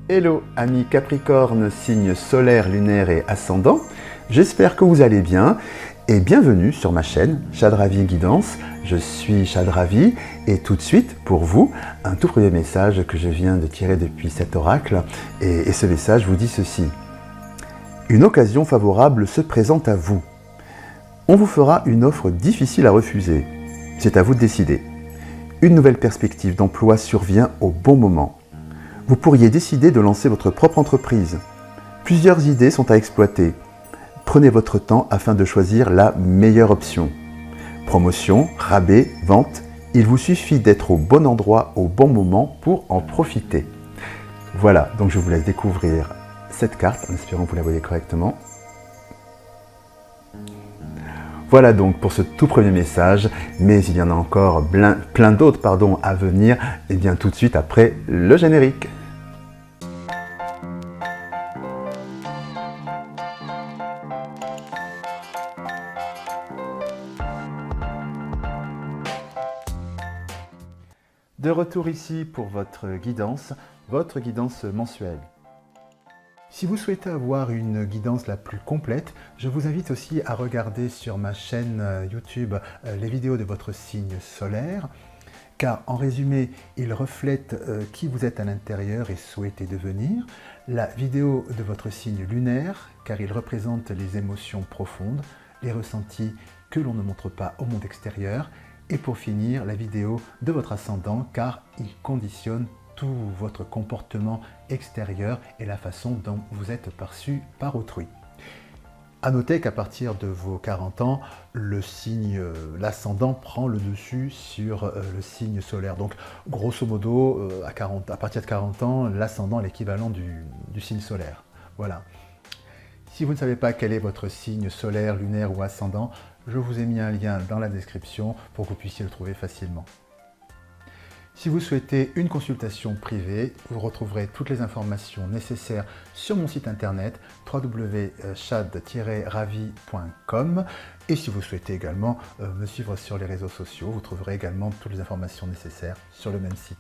Hello amis Capricorne, signe solaire, lunaire et ascendant, j'espère que vous allez bien et bienvenue sur ma chaîne Chadravi Guidance. Je suis Chadravi et tout de suite pour vous, un tout premier message que je viens de tirer depuis cet oracle et ce message vous dit ceci. Une occasion favorable se présente à vous. On vous fera une offre difficile à refuser. C'est à vous de décider. Une nouvelle perspective d'emploi survient au bon moment. Vous pourriez décider de lancer votre propre entreprise. Plusieurs idées sont à exploiter. Prenez votre temps afin de choisir la meilleure option. Promotion, rabais, vente, il vous suffit d'être au bon endroit au bon moment pour en profiter. Voilà, donc je vous laisse découvrir cette carte en espérant que vous la voyez correctement. Voilà donc pour ce tout premier message, mais il y en a encore plein d'autres à venir, et bien tout de suite après le générique. De retour ici pour votre guidance mensuelle. Si vous souhaitez avoir une guidance la plus complète, je vous invite aussi à regarder sur ma chaîne YouTube les vidéos de votre signe solaire, car en résumé, ils reflètent qui vous êtes à l'intérieur et souhaitez devenir. La vidéo de votre signe lunaire, car il représente les émotions profondes, les ressentis que l'on ne montre pas au monde extérieur. Et pour finir, la vidéo de votre ascendant, car il conditionne tout votre comportement extérieur et la façon dont vous êtes perçu par autrui. A noter qu'à partir de vos 40 ans, le signe, l'ascendant prend le dessus sur le signe solaire. Donc grosso modo, à partir de 40 ans, l'ascendant est l'équivalent du signe solaire. Voilà. Si vous ne savez pas quel est votre signe solaire, lunaire ou ascendant, je vous ai mis un lien dans la description pour que vous puissiez le trouver facilement. Si vous souhaitez une consultation privée, vous retrouverez toutes les informations nécessaires sur mon site internet www.chad-ravi.com. Et si vous souhaitez également me suivre sur les réseaux sociaux, vous trouverez également toutes les informations nécessaires sur le même site.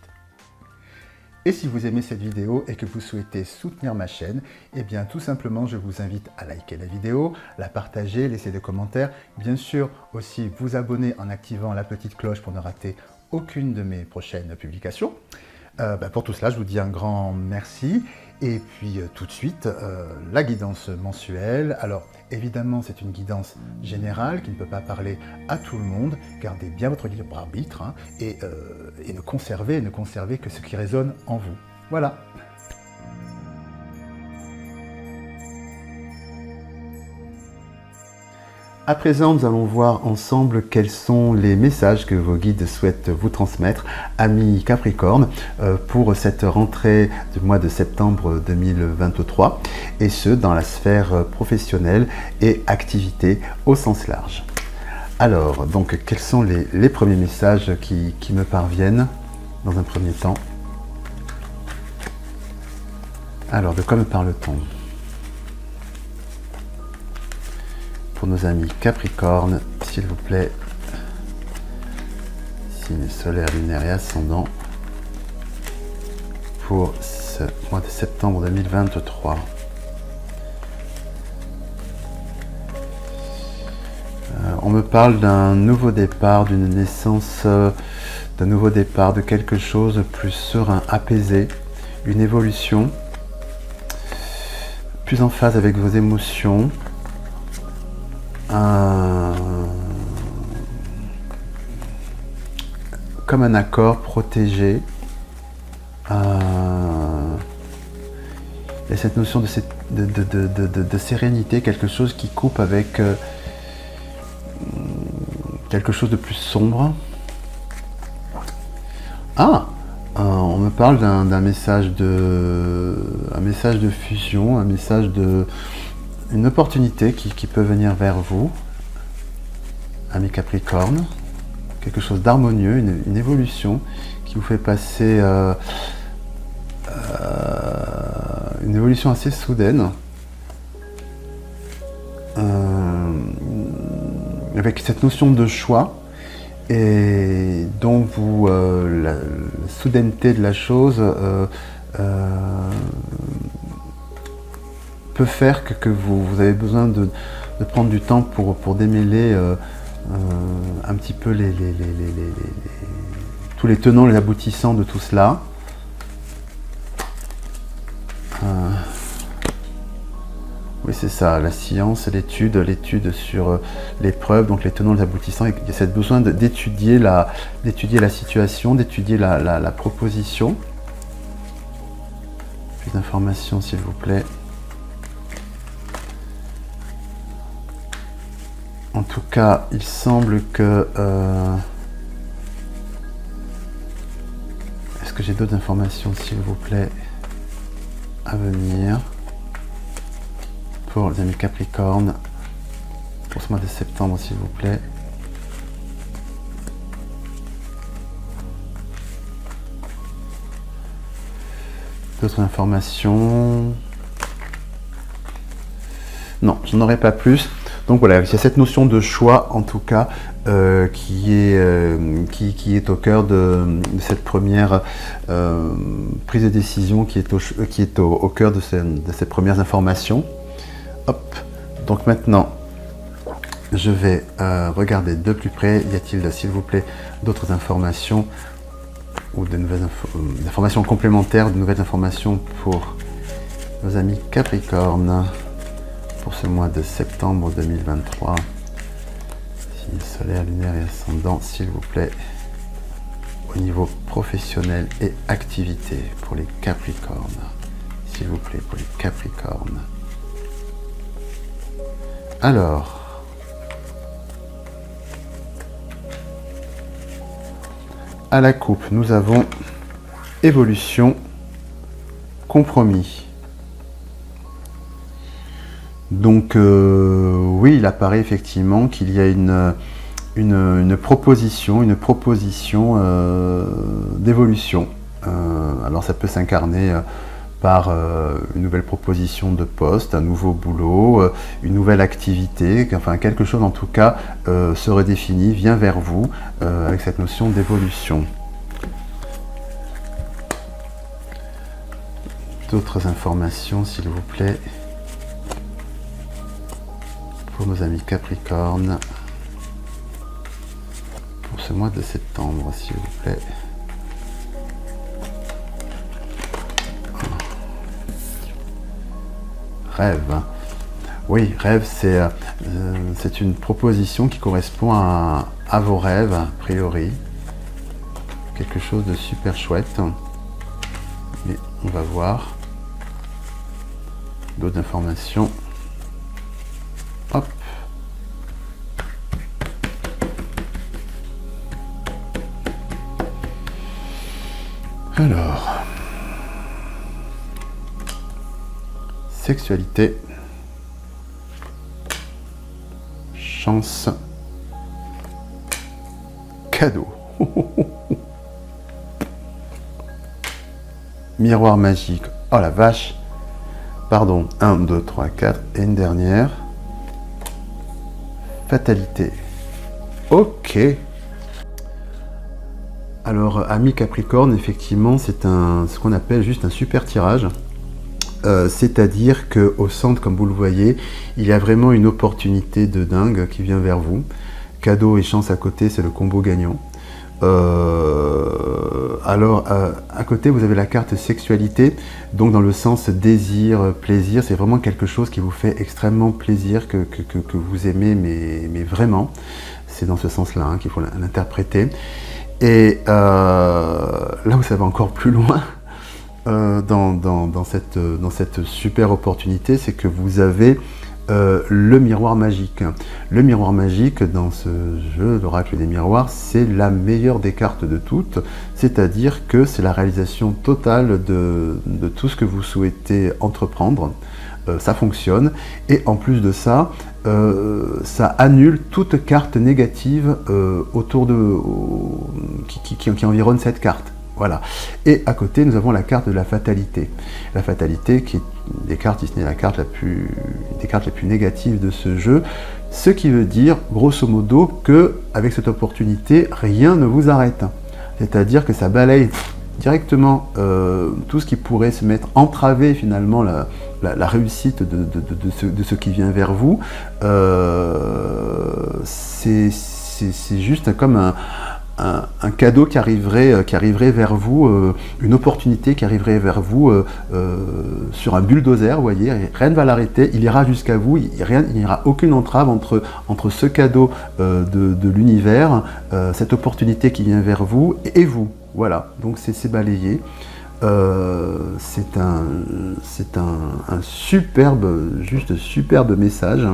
Et si vous aimez cette vidéo et que vous souhaitez soutenir ma chaîne, eh bien tout simplement je vous invite à liker la vidéo, la partager, laisser des commentaires, bien sûr aussi vous abonner en activant la petite cloche pour ne rater aucune de mes prochaines publications. Pour tout cela, je vous dis un grand merci. Et puis tout de suite, la guidance mensuelle. Alors évidemment, c'est une guidance générale qui ne peut pas parler à tout le monde. Gardez bien votre libre arbitre et ne conservez que ce qui résonne en vous. Voilà. À présent, nous allons voir ensemble quels sont les messages que vos guides souhaitent vous transmettre, amis Capricorne, pour cette rentrée du mois de septembre 2023, et ce, dans la sphère professionnelle et activité au sens large. Alors, donc, quels sont les premiers messages qui me parviennent dans un premier temps? Alors, de quoi me parle-t-on ? Pour nos amis Capricorne, s'il vous plaît, signe solaire, lunaire et ascendant, pour ce mois de septembre 2023. On me parle d'un nouveau départ, d'une naissance, d'un nouveau départ, de quelque chose de plus serein, apaisé, une évolution, plus en phase avec vos émotions. Comme un accord protégé. Et cette notion de sérénité, quelque chose qui coupe avec quelque chose de plus sombre. On me parle d'un message de fusion, un message une opportunité qui peut venir vers vous, amis Capricorne, quelque chose d'harmonieux, une évolution qui vous fait passer une évolution assez soudaine, avec cette notion de choix, et dont la soudaineté de la chose peut faire que vous avez besoin de prendre du temps pour démêler un petit peu tous les tenants, les aboutissants de tout cela. Oui, c'est ça, la science, l'étude sur les preuves, donc les tenants, les aboutissants. Il y a cette besoin d'étudier la situation, d'étudier la proposition. Plus d'informations, s'il vous plaît. En tout cas, il semble que... Est-ce que j'ai d'autres informations, s'il vous plaît, à venir pour les amis Capricorne, pour ce mois de septembre, s'il vous plaît. D'autres informations? Non, je n'en aurai pas plus. Donc voilà, il y a cette notion de choix, en tout cas, qui est au cœur de cette première prise de décision, qui est au cœur de ces premières informations. Hop. Donc maintenant, je vais regarder de plus près. Y a-t-il, s'il vous plaît, d'autres informations ou de nouvelles informations complémentaires, de nouvelles informations pour nos amis Capricorne pour ce mois de septembre 2023. Signe solaire, lunaire et ascendant, s'il vous plaît, au niveau professionnel et activité pour les Capricornes. S'il vous plaît, pour les Capricornes. Alors, à la coupe, nous avons évolution, compromis. Donc oui, il apparaît effectivement qu'il y a une proposition d'évolution. Alors ça peut s'incarner par une nouvelle proposition de poste, un nouveau boulot, une nouvelle activité, enfin quelque chose en tout cas se redéfinit, vient vers vous avec cette notion d'évolution. D'autres informations, s'il vous plaît, pour nos amis Capricorne, pour ce mois de septembre, s'il vous plaît. Rêve. Oui, rêve, c'est une proposition qui correspond à vos rêves, a priori. Quelque chose de super chouette. Mais on va voir d'autres informations. Hop. Alors, sexualité, chance, cadeau, miroir magique, oh la vache, pardon, 1, 2, 3, 4, et une dernière, fatalité, ok. Alors, ami Capricorne, effectivement, c'est ce qu'on appelle juste un super tirage. C'est-à-dire qu'au centre, comme vous le voyez, il y a vraiment une opportunité de dingue qui vient vers vous. Cadeau et chance à côté, c'est le combo gagnant. Alors, à côté, vous avez la carte sexualité, donc dans le sens désir, plaisir, c'est vraiment quelque chose qui vous fait extrêmement plaisir, que vous aimez, mais vraiment. C'est dans ce sens-là qu'il faut l'interpréter. Et là où ça va encore plus loin, dans cette super opportunité, c'est que vous avez le miroir magique. Le miroir magique dans ce jeu, l'oracle des miroirs, c'est la meilleure des cartes de toutes, c'est-à-dire que c'est la réalisation totale de tout ce que vous souhaitez entreprendre. Ça fonctionne, et en plus de ça, ça annule toute carte négative qui environne cette carte. Voilà. Et à côté, nous avons la carte de la fatalité. La fatalité qui est des cartes, si ce n'est la carte des cartes les plus négatives de ce jeu, ce qui veut dire, grosso modo, que avec cette opportunité, rien ne vous arrête. C'est-à-dire que ça balaye directement tout ce qui pourrait se mettre entraver finalement la réussite de ce qui vient vers vous. C'est juste comme un cadeau qui arriverait vers vous, une opportunité qui arriverait vers vous sur un bulldozer, vous voyez, rien ne va l'arrêter, il ira jusqu'à vous, il n'y aura aucune entrave entre ce cadeau de l'univers, cette opportunité qui vient vers vous et vous. Voilà, donc c'est balayé. C'est un superbe, juste superbe message.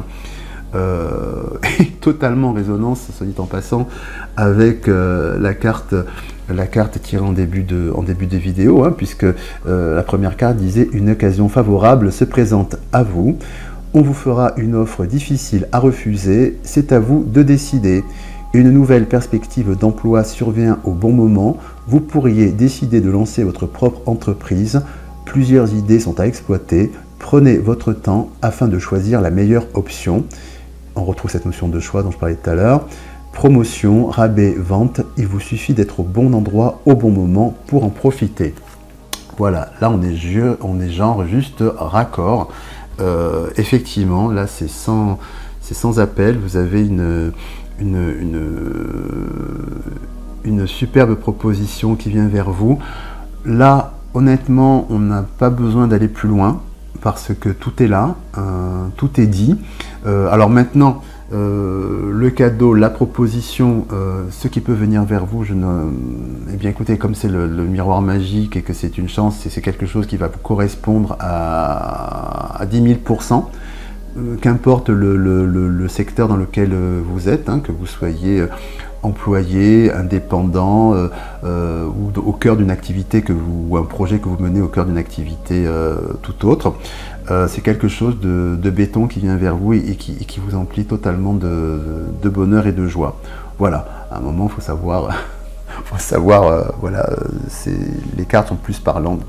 Totalement en résonance, soit dit en passant, avec la carte tirée en début de vidéo, hein, puisque la première carte disait « Une occasion favorable se présente à vous. On vous fera une offre difficile à refuser. C'est à vous de décider. Une nouvelle perspective d'emploi survient au bon moment. Vous pourriez décider de lancer votre propre entreprise. Plusieurs idées sont à exploiter. Prenez votre temps afin de choisir la meilleure option. » On retrouve cette notion de choix dont je parlais tout à l'heure. Promotion, rabais, vente, il vous suffit d'être au bon endroit au bon moment pour en profiter. Voilà, là on est genre juste raccord. Effectivement, là c'est sans appel. Vous avez une superbe proposition qui vient vers vous. Là, honnêtement, on n'a pas besoin d'aller plus loin parce que tout est là, tout est dit. Alors maintenant, le cadeau, la proposition, ce qui peut venir vers vous, eh bien écoutez, comme c'est le miroir magique et que c'est une chance, c'est quelque chose qui va vous correspondre à 10 000%. Qu'importe le secteur dans lequel vous êtes, hein, que vous soyez employé, indépendant, ou au cœur d'une activité ou un projet que vous menez au cœur d'une activité tout autre, c'est quelque chose de béton qui vient vers vous et qui vous emplit totalement de bonheur et de joie. Voilà, à un moment, il faut savoir, voilà, les cartes sont plus parlantes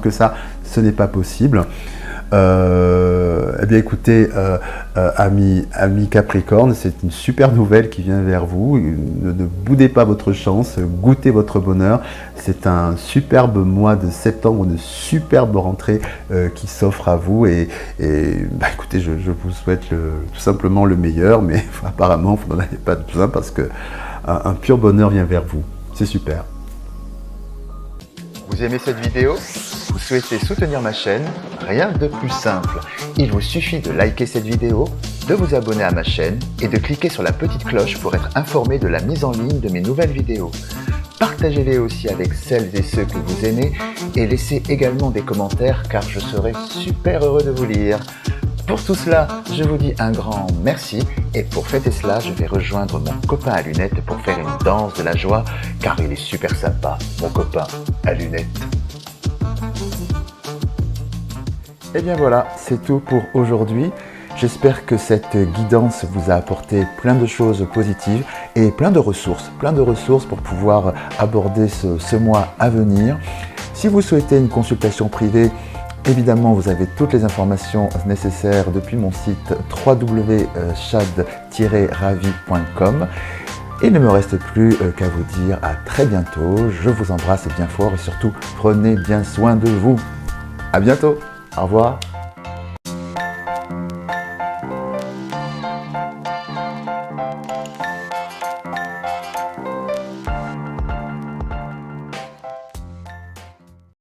que ça, ce n'est pas possible. Eh bien écoutez, amis Capricorne, c'est une super nouvelle qui vient vers vous. Ne boudez pas votre chance, goûtez votre bonheur. C'est un superbe mois de septembre, une superbe rentrée qui s'offre à vous. Et bah, écoutez, je vous souhaite tout simplement le meilleur, mais apparemment, vous n'en avez pas besoin parce que un pur bonheur vient vers vous. C'est super. Vous aimez cette vidéo ? Vous souhaitez soutenir ma chaîne ? Rien de plus simple. Il vous suffit de liker cette vidéo, de vous abonner à ma chaîne et de cliquer sur la petite cloche pour être informé de la mise en ligne de mes nouvelles vidéos. Partagez-les aussi avec celles et ceux que vous aimez et laissez également des commentaires car je serai super heureux de vous lire. Pour tout cela, je vous dis un grand merci et pour fêter cela, je vais rejoindre mon copain à lunettes pour faire une danse de la joie car il est super sympa, mon copain à lunettes. Et bien voilà, c'est tout pour aujourd'hui. J'espère que cette guidance vous a apporté plein de choses positives et plein de ressources pour pouvoir aborder ce mois à venir. Si vous souhaitez une consultation privée, évidemment, vous avez toutes les informations nécessaires depuis mon site www.chad-ravi.com. Et il ne me reste plus qu'à vous dire à très bientôt. Je vous embrasse bien fort et surtout, prenez bien soin de vous. À bientôt. Au revoir.